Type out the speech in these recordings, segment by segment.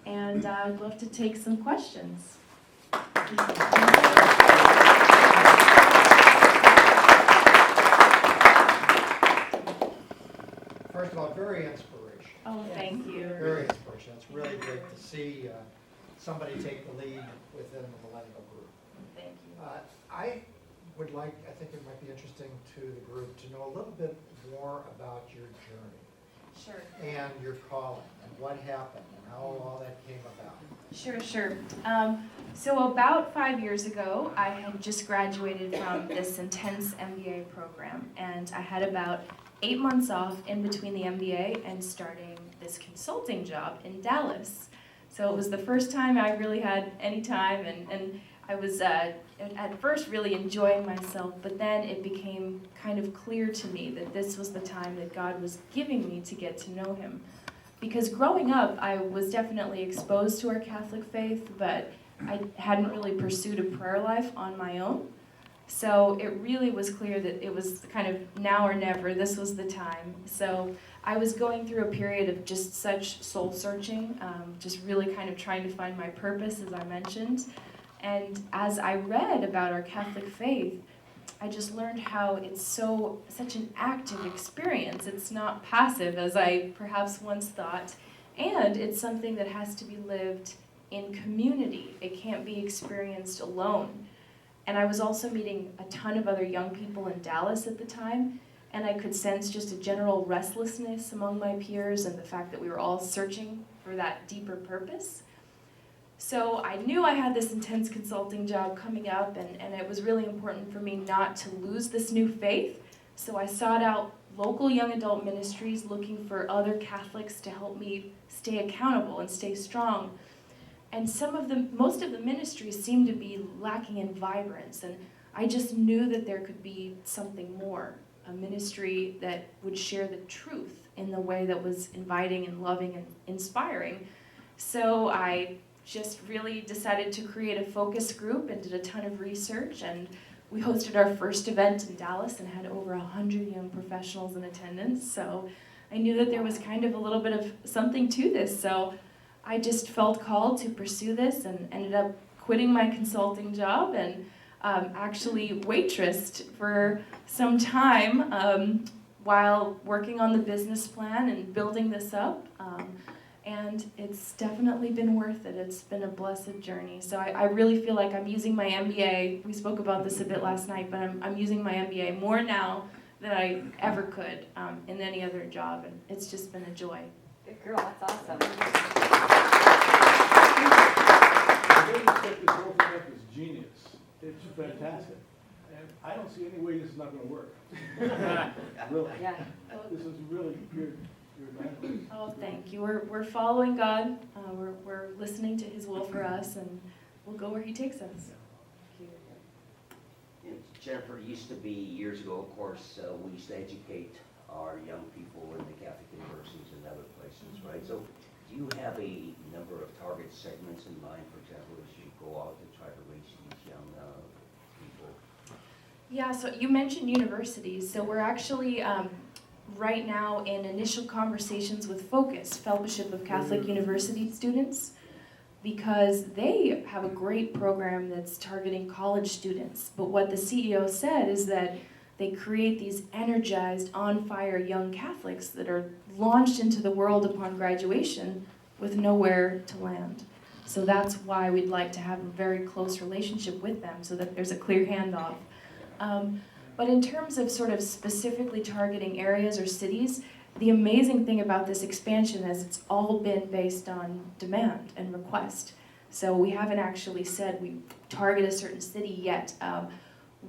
and I'd love to take some questions. First of all, very inspirational. Oh, thank you. Very inspirational. It's really great to see somebody take the lead within the Millennial Group. Thank you. I would like, I think it might be interesting to the group to know a little bit more about your journey Sure. and your calling and what happened and how all that came about. Sure. So about 5 years ago, I had just graduated from this intense MBA program, and I had about 8 months off in between the MBA and starting this consulting job in Dallas. So it was the first time I really had any time, and I was at first really enjoying myself, but then it became kind of clear to me that this was the time that God was giving me to get to know Him. Because growing up, I was definitely exposed to our Catholic faith, but I hadn't really pursued a prayer life on my own. So it really was clear that it was kind of now or never, this was the time. So I was going through a period of just such soul searching, just really kind of trying to find my purpose, as I mentioned. And as I read about our Catholic faith, I just learned how it's such an active experience. It's not passive, as I perhaps once thought, and it's something that has to be lived in community. It can't be experienced alone. And I was also meeting a ton of other young people in Dallas at the time, and I could sense just a general restlessness among my peers and the fact that we were all searching for that deeper purpose. So I knew I had this intense consulting job coming up, and it was really important for me not to lose this new faith. So I sought out local young adult ministries looking for other Catholics to help me stay accountable and stay strong. And most of the ministries seemed to be lacking in vibrance, and I just knew that there could be something more, a ministry that would share the truth in the way that was inviting and loving and inspiring. So I just really decided to create a focus group and did a ton of research, and we hosted our first event in Dallas and had over 100 young professionals in attendance. So I knew that there was kind of a little bit of something to this, so I just felt called to pursue this and ended up quitting my consulting job and actually waitressed for some time while working on the business plan and building this up. And it's definitely been worth it. It's been a blessed journey. So I really feel like I'm using my MBA. We spoke about this a bit last night, but I'm using my MBA more now than I ever could in any other job. And it's just been a joy. Good girl, that's awesome. The way you set this whole thing up is genius. It's fantastic. And I don't see any way this is not going to work. Really. Yeah. This is really good. Oh, thank you. We're following God. We're listening to His will for us, and we'll go where He takes us. And Jennifer, it used to be years ago, of course, we used to educate our young people in the Catholic universities and other places, right? So do you have a number of target segments in mind, for example, as you go out to try to reach these young people? Yeah, so you mentioned universities. So we're actually right now in initial conversations with Focus, Fellowship of Catholic University students, because they have a great program that's targeting college students. But what the CEO said is that they create these energized, on-fire young Catholics that are launched into the world upon graduation with nowhere to land. So that's why we'd like to have a very close relationship with them so that there's a clear handoff. But in terms of sort of specifically targeting areas or cities, the amazing thing about this expansion is it's all been based on demand and request. So we haven't actually said we target a certain city yet.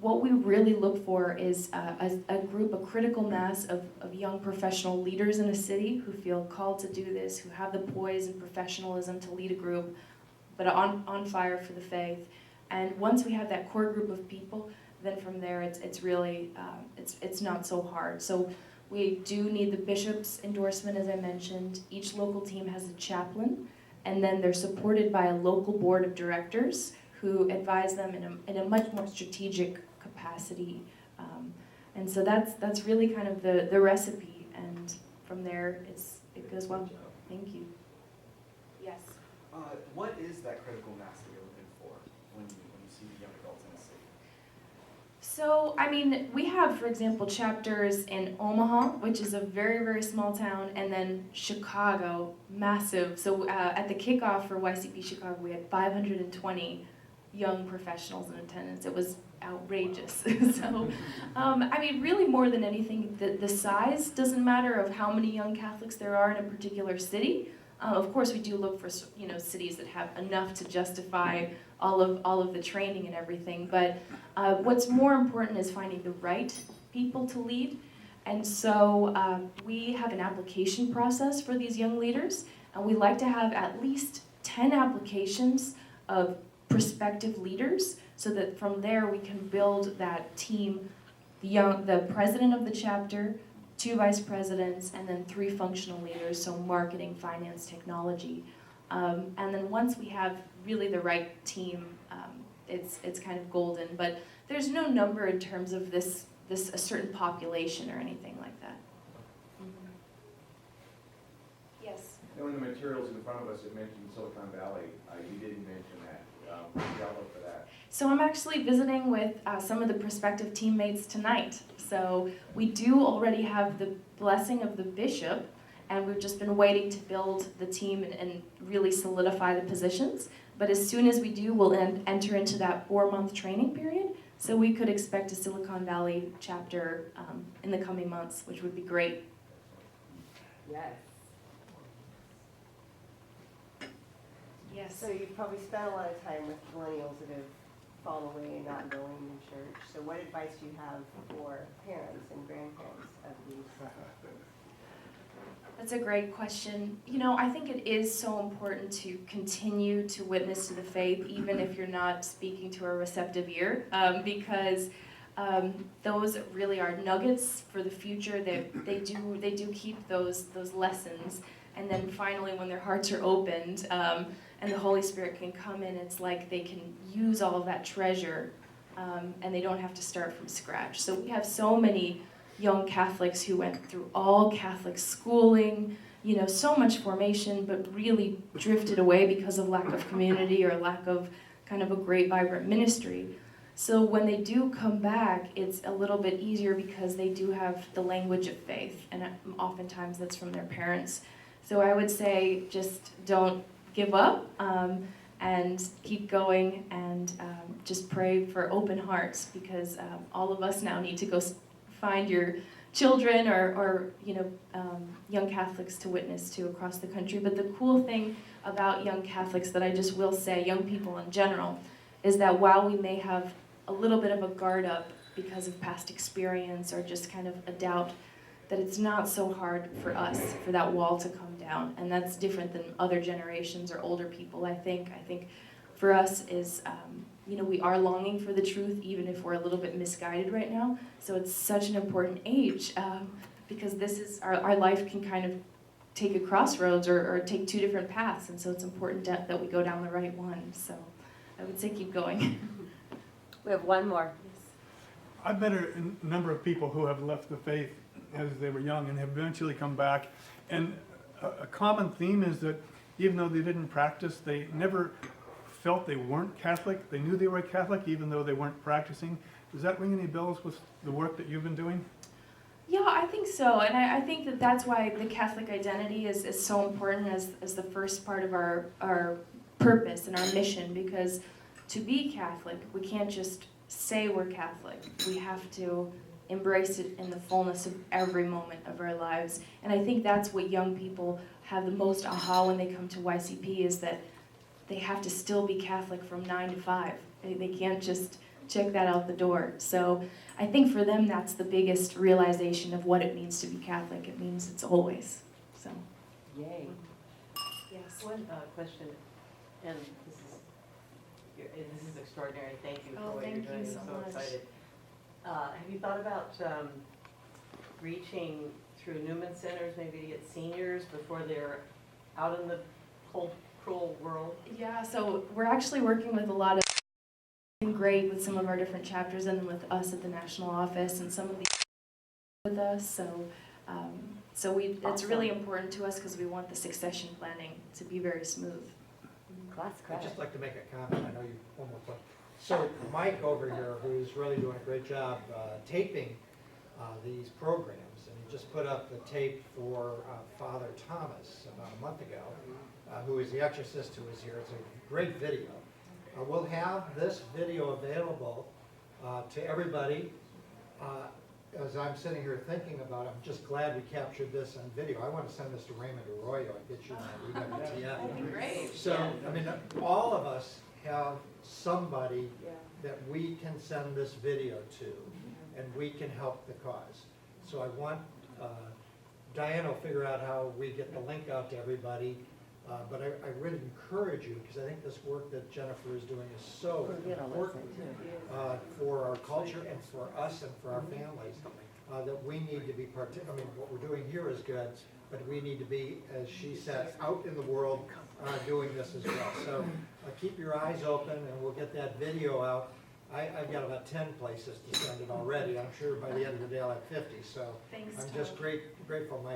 What we really look for is a group, a critical mass of young professional leaders in a city who feel called to do this, who have the poise and professionalism to lead a group, but on fire for the faith. And once we have that core group of people, then from there it's really, it's not so hard. So we do need the bishop's endorsement, as I mentioned. Each local team has a chaplain, and then they're supported by a local board of directors who advise them in a much more strategic capacity. And so that's really kind of the recipe, and from there it goes well. Thank you. Yes? What is that critical mass that you're looking for when you see the young adults in the city? So, I mean, we have, for example, chapters in Omaha, which is a very, very small town, and then Chicago, massive. So at the kickoff for YCP Chicago, we had 520 young professionals in attendance. It was outrageous. So, I mean, really more than anything, the size doesn't matter of how many young Catholics there are in a particular city. Of course, we do look for, you know, cities that have enough to justify all of the training and everything. But what's more important is finding the right people to lead. And so we have an application process for these young leaders, and we like to have at least 10 applications of prospective leaders, so that from there we can build that team, the president of the chapter, 2 vice presidents, and then 3 functional leaders, so marketing, finance, technology. And then once we have really the right team, it's kind of golden. But there's no number in terms of this a certain population or anything like that. Mm-hmm. Yes. Now, in the materials in front of us, it mentioned Silicon Valley. You didn't mention that. Y'all look for that. So I'm actually visiting with some of the prospective teammates tonight. So we do already have the blessing of the bishop, and we've just been waiting to build the team and really solidify the positions. But as soon as we do, we'll enter into that 4-month training period. So we could expect a Silicon Valley chapter in the coming months, which would be great. Yes. Yes. So you've probably spent a lot of time with millennials that have fallen away and not going in church. So what advice do you have for parents and grandparents of these? That's a great question. You know, I think it is so important to continue to witness to the faith, even if you're not speaking to a receptive ear, because those really are nuggets for the future. They do keep those lessons, and then finally, when their hearts are opened and the Holy Spirit can come in, it's like they can use all of that treasure, and they don't have to start from scratch. So we have so many young Catholics who went through all Catholic schooling, you know, so much formation, but really drifted away because of lack of community or lack of kind of a great, vibrant ministry. So when they do come back, it's a little bit easier because they do have the language of faith, and oftentimes that's from their parents. So I would say just don't give up and keep going, and just pray for open hearts, because all of us now need to go find your children or you know, young Catholics to witness to across the country. But the cool thing about young Catholics that I just will say, young people in general, is that while we may have a little bit of a guard up because of past experience or just kind of a doubt, that it's not so hard for us for that wall to come down. And that's different than other generations or older people, I think. I think for us is, you know, we are longing for the truth, even if we're a little bit misguided right now. So it's such an important age, because this is, our life can kind of take a crossroads or take 2 different paths. And so it's important that we go down the right one. So I would say keep going. We have one more. I've met a number of people who have left the faith as they were young and have eventually come back. And a common theme is that even though they didn't practice, they never felt they weren't Catholic. They knew they were Catholic even though they weren't practicing. Does that ring any bells with the work that you've been doing? Yeah, I think so. And I think that that's why the Catholic identity is so important as the first part of our purpose and our mission, because to be Catholic, we can't just say we're Catholic. We have to embrace it in the fullness of every moment of our lives. And I think that's what young people have the most aha when they come to YCP, is that they have to still be Catholic from 9 to 5. They can't just check that out the door. So I think for them that's the biggest realization of what it means to be Catholic. It means it's always. So. Yay. Yes. One question, and this is extraordinary. Thank you for what you're thank doing. you so I'm so much. excited. Have you thought about reaching through Newman Centers, maybe to get seniors before they're out in the cold, cruel world? Yeah, so we're actually working with a lot of great with some of our different chapters, and then with us at the national office, and some of these with us. So it's really important to us because we want the succession planning to be very smooth. That's I'd just like to make a comment, I know you, one more point. So Mike over here, who's really doing a great job taping these programs, and he just put up the tape for Father Thomas about a month ago, who is the exorcist who is here. It's a great video. We'll have this video available to everybody. As I'm sitting here thinking about it, I'm just glad we captured this on video. I want to send this to Raymond Arroyo and get you on EWTF. That'd be great. So, I mean, all of us have somebody that we can send this video to, and we can help the cause. So I want, Diana will figure out how we get the link out to everybody, but I really encourage you, because I think this work that Jennifer is doing is so important for our culture and for us and for our families, that we need to be I mean, what we're doing here is good, but we need to be, as she said, out in the world doing this as well. So keep your eyes open, and we'll get that video out. I've got about 10 places to send it already. I'm sure by the end of the day I'll have 50. So Thanks, I'm Tom. just grateful, Mike.